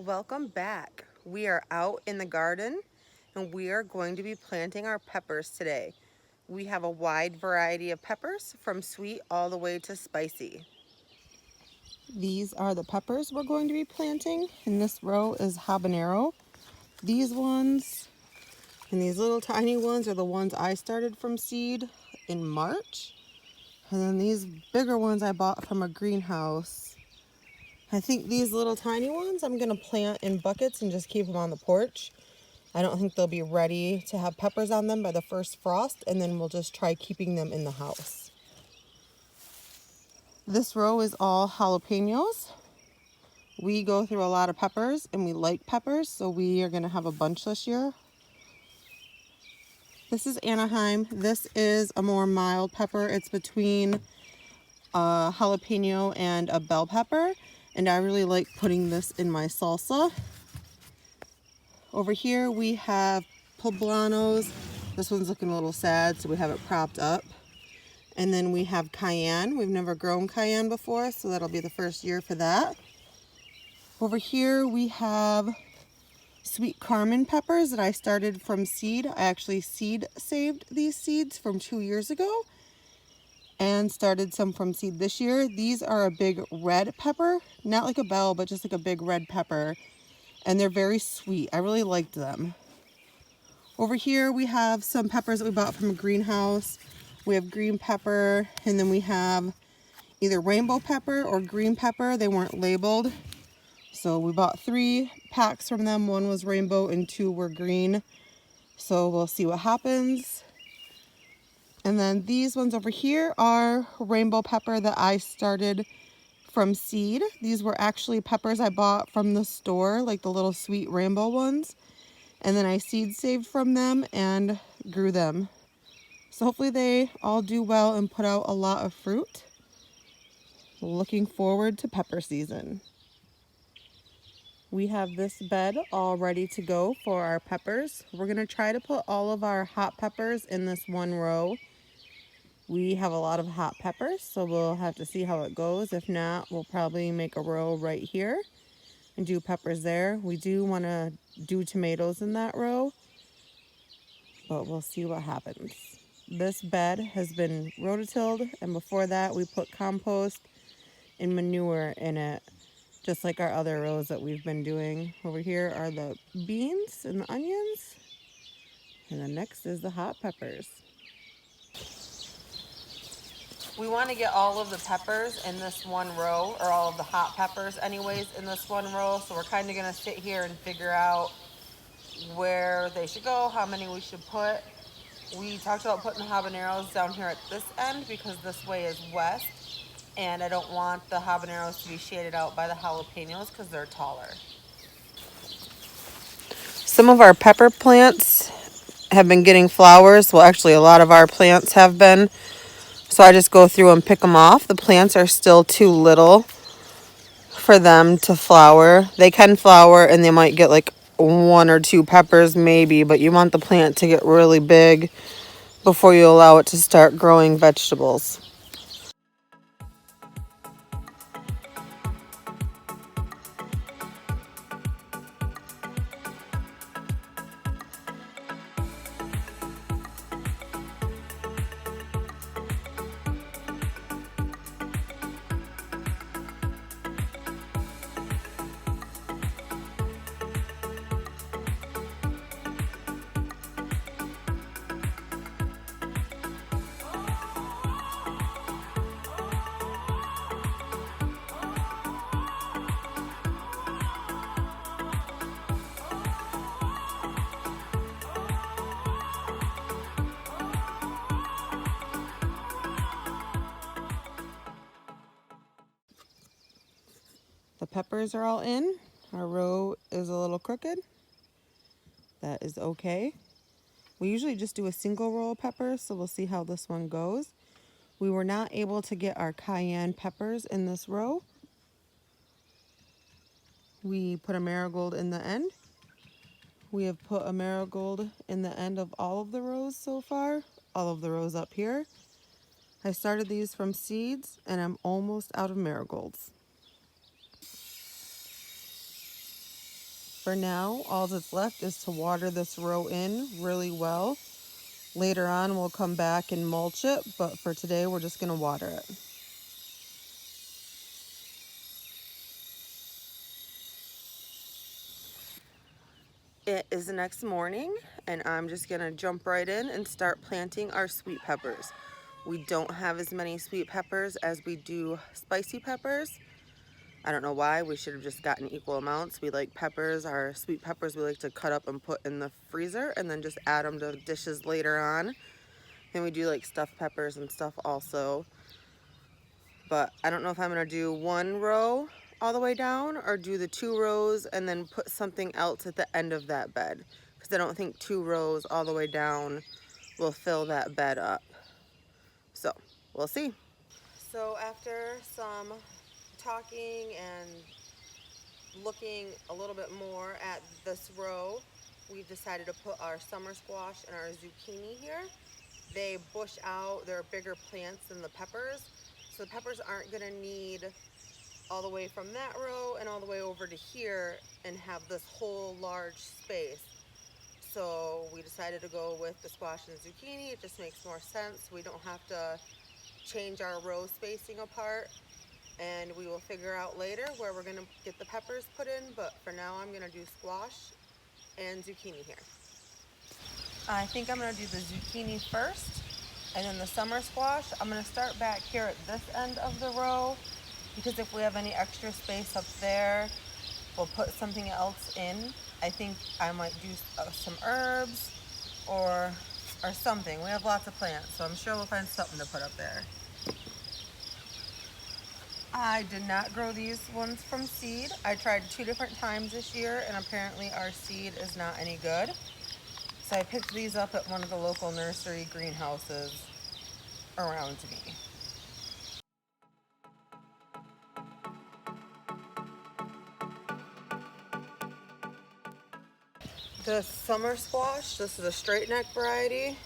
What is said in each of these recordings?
Welcome back. We are out in the garden and we are going to be planting our peppers today. We have a wide variety of peppers from sweet all the way to spicy. These are the peppers we're going to be planting, and this row is habanero. These ones and these little tiny ones are the ones I started from seed in March. And then these bigger ones I bought from a greenhouse. I think these little tiny ones I'm going to plant in buckets and just keep them on the porch. I don't think they'll be ready to have peppers on them by the first frost, and then we'll just try keeping them in the house. This row is all jalapenos. We go through a lot of peppers and we like peppers, so we are going to have a bunch this year. This is Anaheim. This is a more mild pepper. It's between a jalapeno and a bell pepper, and I really like putting this in my salsa. Over here we have poblanos. This one's looking a little sad, so we have it propped up. And then we have cayenne. We've never grown cayenne before, so that'll be the first year for that. Over here we have sweet Carmen peppers that I started from seed. I actually seed saved these seeds from 2 years ago and started some from seed this year. These are a big red pepper, not like a bell, but just like a big red pepper. And they're very sweet. I really liked them. Over here we have some peppers that we bought from a greenhouse. We have green pepper, and then we have either rainbow pepper or green pepper. They weren't labeled. So we bought 3 packs from them. 1 was rainbow and 2 were green. So we'll see what happens. And then these ones over here are rainbow pepper that I started from seed. These were actually peppers I bought from the store, like the little sweet rainbow ones. And then I seed saved from them and grew them. So hopefully they all do well and put out a lot of fruit. Looking forward to pepper season. We have this bed all ready to go for our peppers. We're going to try to put all of our hot peppers in this one row. We have a lot of hot peppers, so we'll have to see how it goes. If not, we'll probably make a row right here and do peppers there. We do want to do tomatoes in that row, but we'll see what happens. This bed has been rototilled, and before that we put compost and manure in it, just like our other rows that we've been doing. Over here are the beans and the onions, and then next is the hot peppers. We want to get all of the peppers in this one row, or all of the hot peppers anyways in this one row, so we're kind of going to sit here and figure out where they should go, how many we should put. We talked about putting the habaneros down here at this end because this way is west, and I don't want the habaneros to be shaded out by the jalapenos because they're taller. Some of our pepper plants have been getting flowers. Well, actually a lot of our plants have been. So I just go through and pick them off. The plants are still too little for them to flower. They can flower and they might get like 1 or 2 peppers maybe, but you want the plant to get really big before you allow it to start growing vegetables. The peppers are all in. Our row is a little crooked. That is okay. We usually just do a single row of peppers, so we'll see how this one goes. We were not able to get our cayenne peppers in this row. We put a marigold in the end. We have put a marigold in the end of all of the rows so far, all of the rows up here. I started these from seeds and I'm almost out of marigolds. For now, all that's left is to water this row in really well. Later on, we'll come back and mulch it, but for today, we're just going to water it. It is the next morning, and I'm just going to jump right in and start planting our sweet peppers. We don't have as many sweet peppers as we do spicy peppers. I don't know why. We should have just gotten equal amounts. We like peppers. Our sweet peppers we like to cut up and put in the freezer and then just add them to dishes later on. And we do like stuffed peppers and stuff also. But I don't know if I'm going to do one row all the way down or do the 2 rows and then put something else at the end of that bed. Because I don't think 2 rows all the way down will fill that bed up. So we'll see. So after some talking and looking a little bit more at this row, we've decided to put our summer squash and our zucchini here. They bush out, they're bigger plants than the peppers, so the peppers aren't going to need all the way from that row and all the way over to here and have this whole large space. So we decided to go with the squash and zucchini. It just makes more sense. We don't have to change our row spacing apart, and we will figure out later where we're going to get the peppers put in, but for now I'm going to do squash and zucchini here. I think I'm going to do the zucchini first, and then the summer squash. I'm going to start back here at this end of the row, because if we have any extra space up there, we'll put something else in. I think I might do some herbs or something. We have lots of plants, so I'm sure we'll find something to put up there. I did not grow these ones from seed. I tried 2 different times this year, and apparently our seed is not any good. So I picked these up at one of the local nursery greenhouses around me. The summer squash, this is a straight neck variety.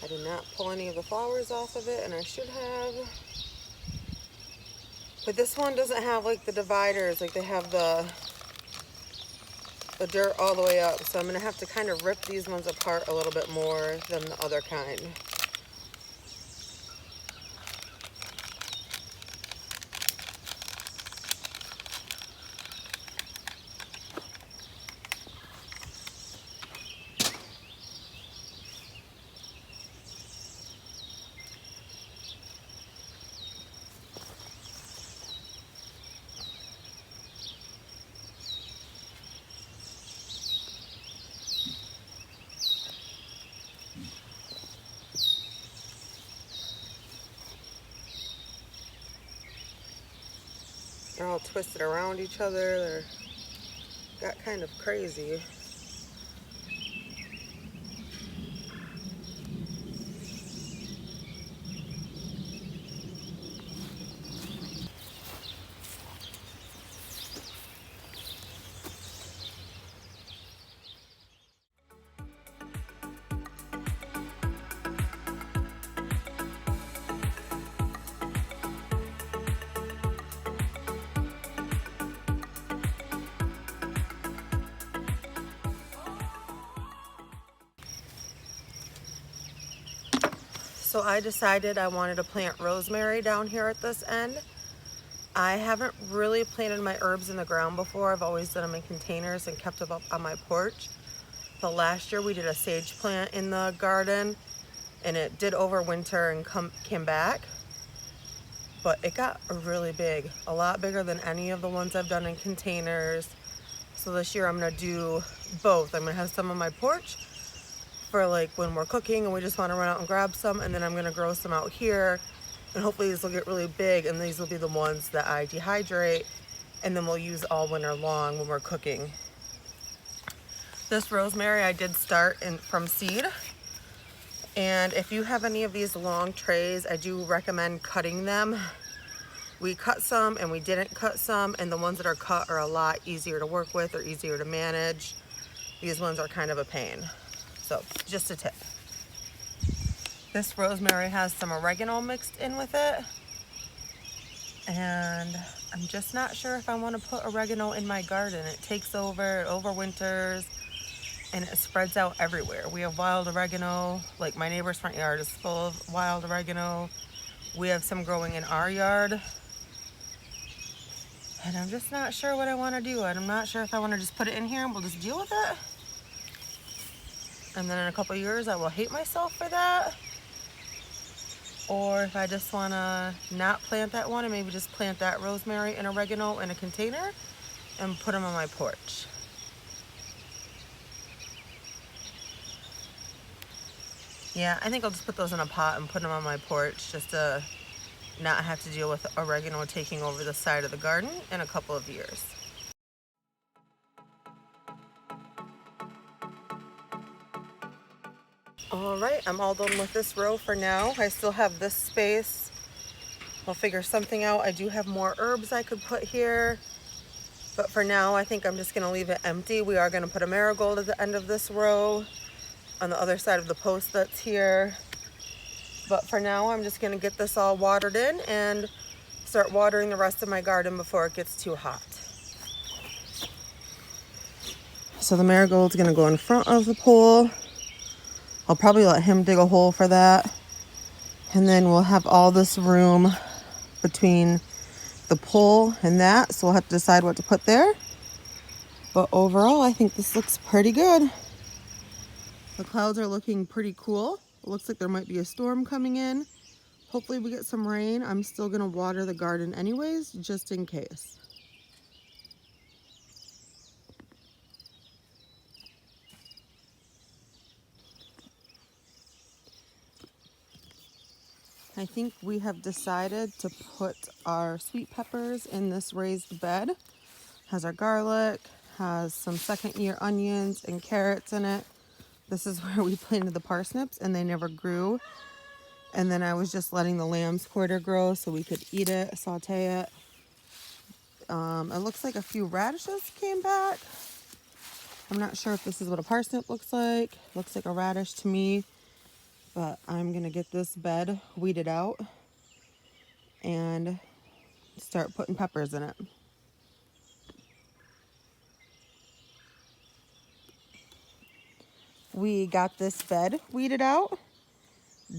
I did not pull any of the flowers off of it, and I should have. But this one doesn't have like the dividers, like they have the dirt all the way up. So I'm gonna have to kind of rip these ones apart a little bit more than the other kind. They're all twisted around each other. Got kind of crazy. So I decided I wanted to plant rosemary down here at this end. I haven't really planted my herbs in the ground before. I've always done them in containers and kept them up on my porch. But last year we did a sage plant in the garden, and it did overwinter and came back. But it got really big, a lot bigger than any of the ones I've done in containers. So this year I'm gonna do both. I'm gonna have some on my porch for like when we're cooking and we just want to run out and grab some, and then I'm going to grow some out here, and hopefully these will get really big, and these will be the ones that I dehydrate and then we'll use all winter long when we're cooking. This rosemary I did start from seed, and if you have any of these long trays, I do recommend cutting them. We cut some and we didn't cut some, and the ones that are cut are a lot easier to work with or easier to manage. These ones are kind of a pain. So just a tip. This rosemary has some oregano mixed in with it, and I'm just not sure if I want to put oregano in my garden. It takes over, it overwinters, and it spreads out everywhere. We have wild oregano, like my neighbor's front yard is full of wild oregano. We have some growing in our yard. And I'm just not sure what I want to do. I'm not sure if I want to just put it in here and we'll just deal with it. And then in a couple of years I will hate myself for that. Or if I just want to not plant that one and maybe just plant that rosemary and oregano in a container and put them on my porch. Yeah, I think I'll just put those in a pot and put them on my porch just to not have to deal with oregano taking over the side of the garden in a couple of years. All right, I'm all done with this row for now. I still have this space. I'll figure something out. I do have more herbs I could put here, but for now I think I'm just gonna leave it empty. We are gonna put a marigold at the end of this row on the other side of the post that's here. But for now, I'm just gonna get this all watered in and start watering the rest of my garden before it gets too hot. So the marigold's gonna go in front of the pole. I'll probably let him dig a hole for that. And then we'll have all this room between the pole and that, so we'll have to decide what to put there. But overall, I think this looks pretty good. The clouds are looking pretty cool. It looks like there might be a storm coming in. Hopefully we get some rain. I'm still gonna water the garden anyways, just in case. I think we have decided to put our sweet peppers in this raised bed. Has our garlic, has some second-year onions and carrots in it. This is where we planted the parsnips and they never grew. And then I was just letting the lamb's quarter grow so we could eat it, saute it. It looks like a few radishes came back. I'm not sure if this is what a parsnip looks like. Looks like a radish to me. But I'm gonna get this bed weeded out and start putting peppers in it. We got this bed weeded out.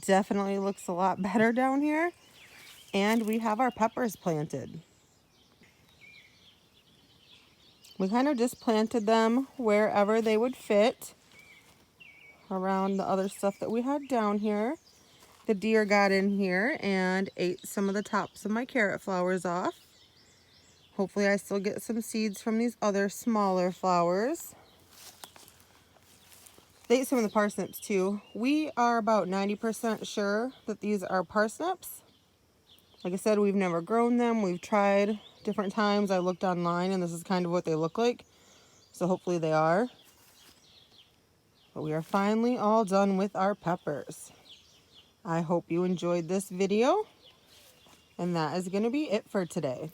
Definitely looks a lot better down here. And we have our peppers planted. We kind of just planted them wherever they would fit around the other stuff that we had down here. The deer got in here and ate some of the tops of my carrot flowers off. Hopefully I still get some seeds from these other smaller flowers. They ate some of the parsnips too. We are about 90% sure that these are parsnips. Like I said, we've never grown them. We've tried different times. I looked online and this is kind of what they look like. So hopefully they are. But we are finally all done with our peppers. I hope you enjoyed this video. And that is going to be it for today.